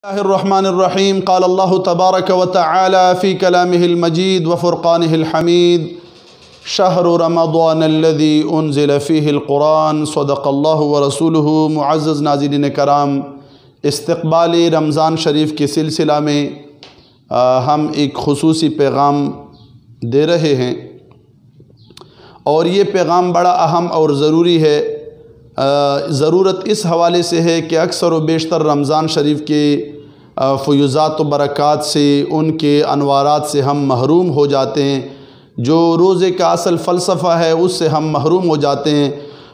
الرحمن الرحیم قال اللہ تبارک و تعالی فی کلامہ المجید وفرقانہ الحمید شہر رمضان الذی انزل فیہ القرآن صدق اللہ ورسولہ۔ معزز ناظرین کرام، استقبال رمضان شریف کے سلسلہ میں ہم ایک خصوصی پیغام دے رہے ہیں، اور یہ پیغام بڑا اہم اور ضروری ہے۔ ضرورت اس حوالے سے ہے کہ اکثر و بیشتر رمضان شریف کے فیوزات و برکات سے، ان کے انوارات سے ہم محروم ہو جاتے ہیں۔ جو روزے کا اصل فلسفہ ہے اس سے ہم محروم ہو جاتے ہیں،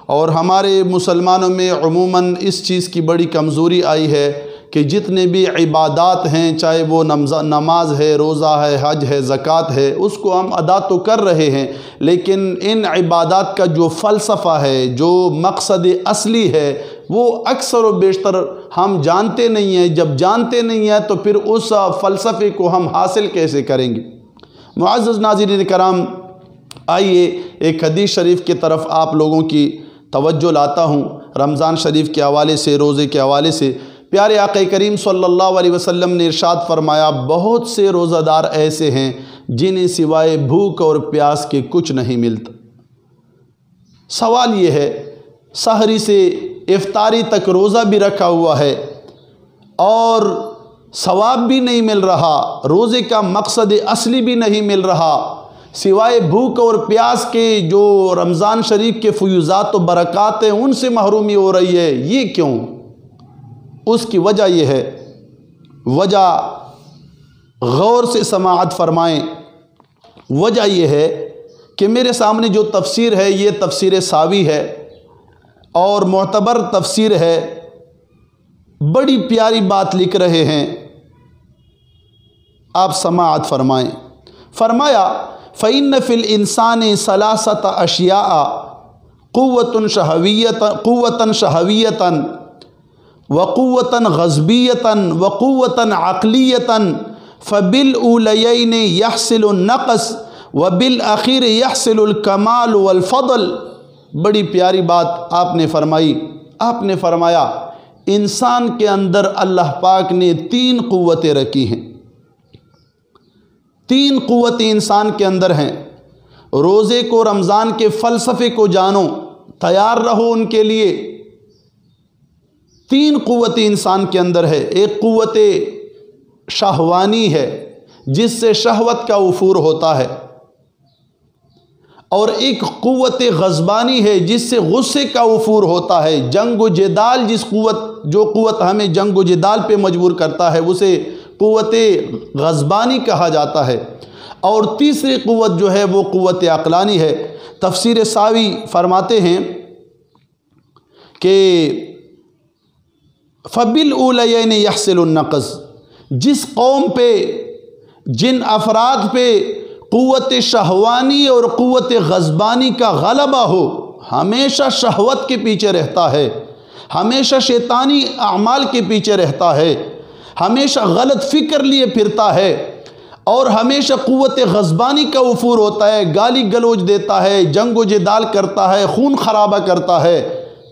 اور ہمارے مسلمانوں میں عموماً اس چیز کی بڑی کمزوری آئی ہے کہ جتنے بھی عبادات ہیں، چاہے وہ نماز ہے، روزہ ہے، حج ہے، زکوٰۃ ہے، اس کو ہم ادا تو کر رہے ہیں، لیکن ان عبادات کا جو فلسفہ ہے، جو مقصد اصلی ہے، وہ اکثر و بیشتر ہم جانتے نہیں ہیں۔ جب جانتے نہیں ہیں تو پھر اس فلسفے کو ہم حاصل کیسے کریں گے؟ معزز ناظرین کرام، آئیے ایک حدیث شریف کی طرف آپ لوگوں کی توجہ لاتا ہوں۔ رمضان شریف کے حوالے سے، روزے کے حوالے سے پیارے آقا کریم صلی اللہ علیہ وسلم نے ارشاد فرمایا، بہت سے روزہ دار ایسے ہیں جنہیں سوائے بھوک اور پیاس کے کچھ نہیں ملتا۔ سوال یہ ہے، سحری سے افطاری تک روزہ بھی رکھا ہوا ہے اور ثواب بھی نہیں مل رہا، روزے کا مقصد اصلی بھی نہیں مل رہا، سوائے بھوک اور پیاس کے جو رمضان شریف کے فیوزات و برکات ہیں ان سے محرومی ہو رہی ہے، یہ کیوں؟ اس کی وجہ یہ ہے، وجہ غور سے سماعت فرمائیں۔ وجہ یہ ہے کہ میرے سامنے جو تفسیر ہے یہ تفسیر ساوی ہے اور معتبر تفسیر ہے، بڑی پیاری بات لکھ رہے ہیں، آپ سماعت فرمائیں۔ فرمایا، فَإِنَّ فِي الْإِنسَانِ ثَلَاثَةَ أَشْيَاءَ قُوَّةً شَهَوِيَّةً وَقُوَّةً غَصْبِيَّةً وَقُوَّةً عَقْلِيَّةً فَبِالْأُولَيَيْنِ يَحْصِلُ النَّقْصُ وَبِالْأَخِيرِ يَحْصِلُ الْكَمَالُ وَالْفَضْلُ۔ بڑی پیاری بات آپ نے فرمائی۔ آپ نے فرمایا، انسان کے اندر اللہ پاک نے 3 قوتیں رکھی ہیں، 3 قوتیں انسان کے اندر ہیں۔ روزے کو، رمضان کے فلسفے کو جانو، تیار رہو ان کے لیے۔ 3 قوتیں انسان کے اندر ہے۔ ایک قوت شہوانی ہے جس سے شہوت کا عفور ہوتا ہے، اور ایک قوت غضبانی ہے جس سے غصے کا عفور ہوتا ہے۔ جنگ و جدال، جو قوت ہمیں جنگ و جدال پہ مجبور کرتا ہے اسے قوت غضبانی کہا جاتا ہے۔ اور تیسری قوت جو ہے وہ قوت عقلانی ہے۔ تفسیر ساوی فرماتے ہیں کہ فَبِالْأُولَيَيْنِ يَحْصِلُ النَّقْصُ، جس قوم پہ، جن افراد پہ قوت شہوانی اور قوت غضبانی کا غلبہ ہو، ہمیشہ شہوت کے پیچھے رہتا ہے، ہمیشہ شیطانی اعمال کے پیچھے رہتا ہے، ہمیشہ غلط فکر لیے پھرتا ہے، اور ہمیشہ قوت غضبانی کا عفور ہوتا ہے، گالی گلوچ دیتا ہے، جنگ و جدال کرتا ہے، خون خرابہ کرتا ہے۔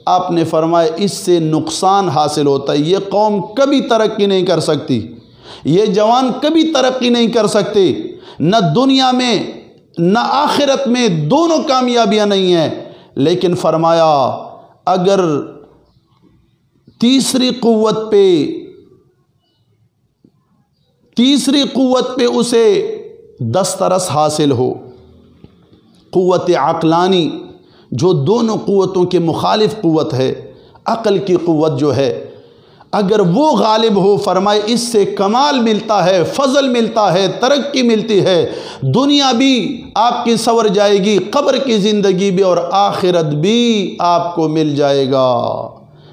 آپ نے فرمایا اس سے نقصان حاصل ہوتا ہے، یہ قوم کبھی ترقی نہیں کر سکتی، یہ جوان کبھی ترقی نہیں کر سکتے، نہ دنیا میں نہ آخرت میں، دونوں کامیابیاں نہیں ہیں۔ لیکن فرمایا اگر تیسری قوت پہ اسے دسترس حاصل ہو، قوت عقلانی، جو دونوں قوتوں کے مخالف قوت ہے، عقل کی قوت جو ہے، اگر وہ غالب ہو، فرمائے اس سے کمال ملتا ہے، فضل ملتا ہے، ترقی ملتی ہے، دنیا بھی آپ کی سنور جائے گی، قبر کی زندگی بھی اور آخرت بھی آپ کو مل جائے گا۔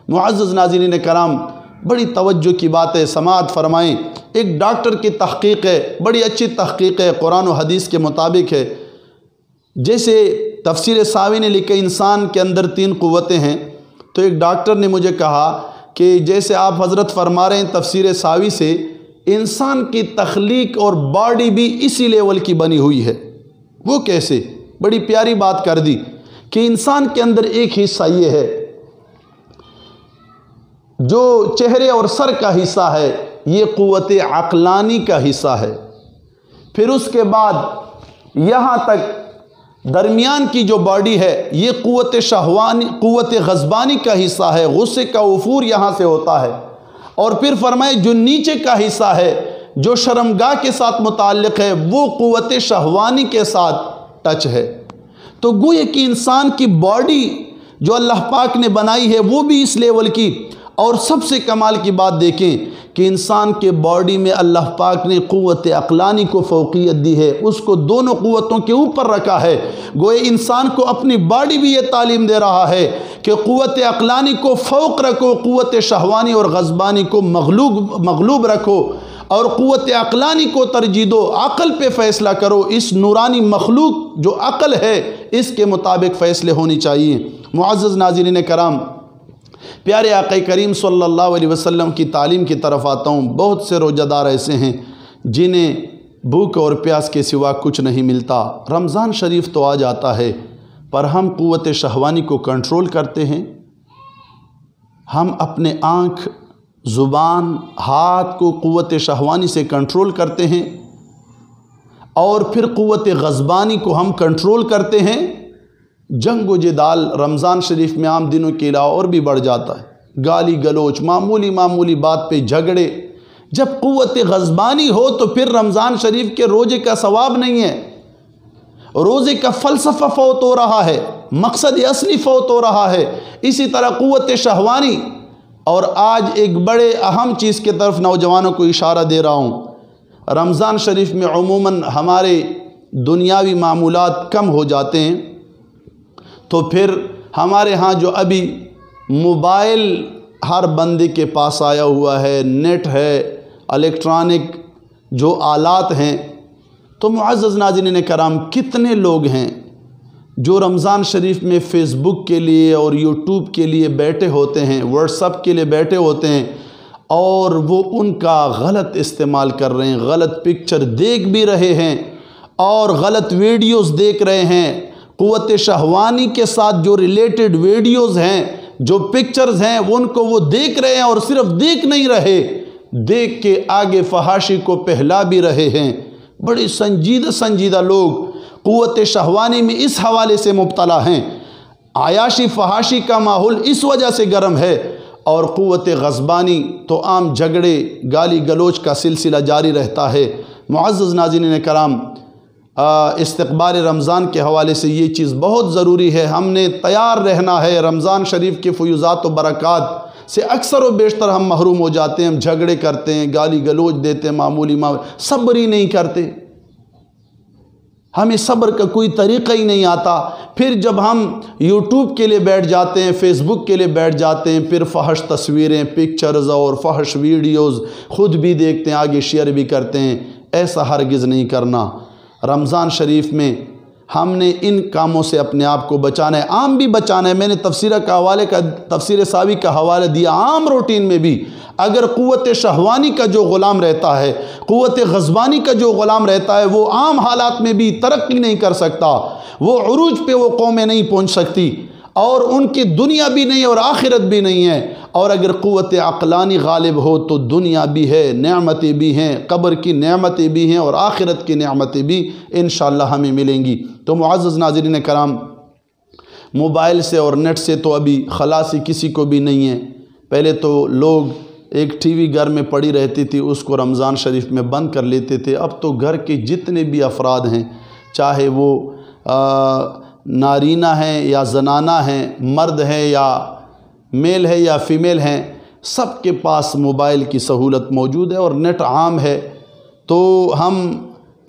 معزز ناظرین کرام، بڑی توجہ کی بات ہے، سماعت فرمائیں۔ ایک ڈاکٹر کی تحقیق ہے، بڑی اچھی تحقیق ہے، قرآن و حدیث کے مطابق ہے۔ جیسے تفسیر ساوی نے لکھا انسان کے اندر 3 قوتیں ہیں، تو ایک ڈاکٹر نے مجھے کہا کہ جیسے آپ حضرت فرما رہے ہیں تفسیر ساوی سے، انسان کی تخلیق اور باڈی بھی اسی لیول کی بنی ہوئی ہے۔ وہ کیسے؟ بڑی پیاری بات کر دی کہ انسان کے اندر ایک حصہ یہ ہے جو چہرے اور سر کا حصہ ہے، یہ قوت عقلانی کا حصہ ہے۔ پھر اس کے بعد یہاں تک درمیان کی جو باڈی ہے یہ قوت شہوانی، قوت غضبانی کا حصہ ہے، غصے کا عفور یہاں سے ہوتا ہے۔ اور پھر فرمائے جو نیچے کا حصہ ہے جو شرمگاہ کے ساتھ متعلق ہے وہ قوت شہوانی کے ساتھ ٹچ ہے۔ تو گویا کہ انسان کی باڈی جو اللہ پاک نے بنائی ہے وہ بھی اس لیول کی، اور سب سے کمال کی بات دیکھیں کہ انسان کے باڈی میں اللہ پاک نے قوت عقلانی کو فوقیت دی ہے، اس کو دونوں قوتوں کے اوپر رکھا ہے۔ گویا انسان کو اپنی باڈی بھی یہ تعلیم دے رہا ہے کہ قوت عقلانی کو فوق رکھو، قوت شہوانی اور غضبانی کو مغلوب رکھو، اور قوت عقلانی کو ترجیح دو، عقل پہ فیصلہ کرو۔ اس نورانی مخلوق جو عقل ہے اس کے مطابق فیصلے ہونے چاہیے۔ معزز ناظرین کرام، پیارے آقا کریم صلی اللہ علیہ وسلم کی تعلیم کی طرف آتا ہوں۔ بہت سے روزہ دار ایسے ہیں جنہیں بھوک اور پیاس کے سوا کچھ نہیں ملتا۔ رمضان شریف تو آ جاتا ہے پر ہم قوت شہوانی کو کنٹرول کرتے ہیں؟ ہم اپنے آنکھ، زبان، ہاتھ کو قوت شہوانی سے کنٹرول کرتے ہیں، اور پھر قوت غضبانی کو ہم کنٹرول کرتے ہیں؟ جنگ و جدال رمضان شریف میں عام دنوں کے علاوہ اور بھی بڑھ جاتا ہے، گالی گلوچ، معمولی بات پہ جھگڑے۔ جب قوت غضبانی ہو تو پھر رمضان شریف کے روزے کا ثواب نہیں ہے، روزے کا فلسفہ فوت ہو رہا ہے، مقصد اصلی فوت ہو رہا ہے۔ اسی طرح قوت شہوانی، اور آج ایک بڑے اہم چیز کی طرف نوجوانوں کو اشارہ دے رہا ہوں۔ رمضان شریف میں عموماً ہمارے دنیاوی معمولات کم ہو جاتے ہیں، تو پھر ہمارے ہاں جو ابھی موبائل ہر بندے کے پاس آیا ہوا ہے، نیٹ ہے، الیکٹرانک جو آلات ہیں، تو معزز ناظرین کرام کتنے لوگ ہیں جو رمضان شریف میں فیس بک کے لیے اور یوٹیوب کے لیے بیٹھے ہوتے ہیں، واٹس ایپ کے لیے بیٹھے ہوتے ہیں، اور وہ ان کا غلط استعمال کر رہے ہیں، غلط پکچر دیکھ بھی رہے ہیں اور غلط ویڈیوز دیکھ رہے ہیں۔ قوت شہوانی کے ساتھ جو ریلیٹڈ ویڈیوز ہیں، جو پکچرز ہیں، ان کو وہ دیکھ رہے ہیں، اور صرف دیکھ نہیں رہے، دیکھ کے آگے فحاشی کو پہلا بھی رہے ہیں۔ بڑے سنجیدہ لوگ قوت شہوانی میں اس حوالے سے مبتلا ہیں۔ عیاشی فحاشی کا ماحول اس وجہ سے گرم ہے، اور قوت غضبانی تو عام جھگڑے، گالی گلوچ کا سلسلہ جاری رہتا ہے۔ معزز ناظرین کرام، استقبال رمضان کے حوالے سے یہ چیز بہت ضروری ہے، ہم نے تیار رہنا ہے۔ رمضان شریف کے فیوضات و برکات سے اکثر و بیشتر ہم محروم ہو جاتے ہیں، ہم جھگڑے کرتے ہیں، گالی گلوچ دیتے ہیں، معمولی صبر ہی نہیں کرتے، ہمیں صبر کا کوئی طریقہ ہی نہیں آتا۔ پھر جب ہم یوٹیوب کے لیے بیٹھ جاتے ہیں، فیس بک کے لیے بیٹھ جاتے ہیں، پھر فحش تصویریں، پکچرز اور فحش ویڈیوز خود بھی دیکھتے ہیں، آگے شیئر بھی کرتے ہیں۔ ایسا ہرگز نہیں کرنا۔ رمضان شریف میں ہم نے ان کاموں سے اپنے آپ کو بچانا ہے، عام بھی بچانا ہے۔ میں نے تفسیر ساوی کا حوالہ دیا، عام روٹین میں بھی اگر قوت شہوانی کا جو غلام رہتا ہے، قوت غضبانی کا جو غلام رہتا ہے، وہ عام حالات میں بھی ترقی نہیں کر سکتا، وہ عروج پہ وہ قومیں نہیں پہنچ سکتی، اور ان کی دنیا بھی نہیں اور آخرت بھی نہیں ہے۔ اور اگر قوت عقلانی غالب ہو تو دنیا بھی ہے، نعمتیں بھی ہیں، قبر کی نعمتیں بھی ہیں، اور آخرت کی نعمتیں بھی انشاءاللہ ہمیں ملیں گی۔ تو معزز ناظرین کرام، موبائل سے اور نیٹ سے تو ابھی خلاصی کسی کو بھی نہیں ہے۔ پہلے تو لوگ ایک ٹی وی گھر میں پڑی رہتی تھی، اس کو رمضان شریف میں بند کر لیتے تھے۔ اب تو گھر کے جتنے بھی افراد ہیں، چاہے وہ نارینہ ہیں یا زنانہ ہیں، مرد ہیں یا میل ہے یا فیمیل ہیں، سب کے پاس موبائل کی سہولت موجود ہے اور نیٹ عام ہے۔ تو ہم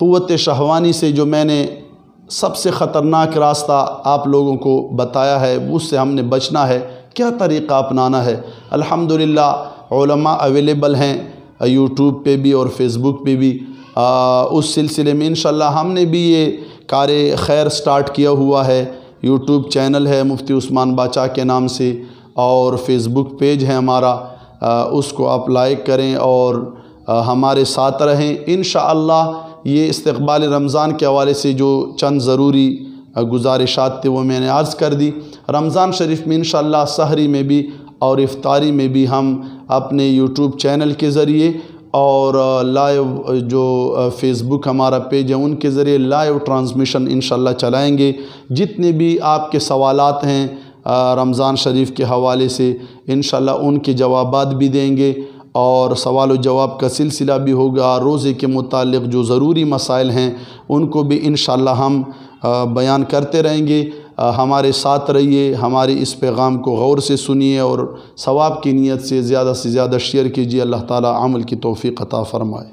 قوت شہوانی سے، جو میں نے سب سے خطرناک راستہ آپ لوگوں کو بتایا ہے، اس سے ہم نے بچنا ہے۔ کیا طریقہ اپنانا ہے؟ الحمدللہ علماء اویلیبل ہیں یوٹیوب پہ بھی اور فیس بک پہ بھی۔ اس سلسلے میں انشاءاللہ ہم نے بھی یہ کار خیر سٹارٹ کیا ہوا ہے۔ یوٹیوب چینل ہے مفتی عثمان باچا کے نام سے، اور فیس بک پیج ہے ہمارا، اس کو آپ لائک کریں اور ہمارے ساتھ رہیں۔ انشاءاللہ یہ استقبال رمضان کے حوالے سے جو چند ضروری گزارشات تھے وہ میں نے عرض کر دی۔ رمضان شریف میں انشاءاللہ سحری میں بھی اور افطاری میں بھی ہم اپنے یوٹیوب چینل کے ذریعے اور لائیو جو فیس بک ہمارا پیج ہے ان کے ذریعے لائیو ٹرانسمیشن انشاءاللہ چلائیں گے. جتنے بھی آپ کے سوالات ہیں رمضان شریف کے حوالے سے انشاءاللہ ان کے جوابات بھی دیں گے، اور سوال و جواب کا سلسلہ بھی ہوگا. روزے کے متعلق جو ضروری مسائل ہیں ان کو بھی انشاءاللہ ہم بیان کرتے رہیں گے. ہمارے ساتھ رہیے، ہمارے اس پیغام کو غور سے سنیے اور ثواب کی نیت سے زیادہ شیئر کیجیے. اللہ تعالی عمل کی توفیق عطا فرمائے.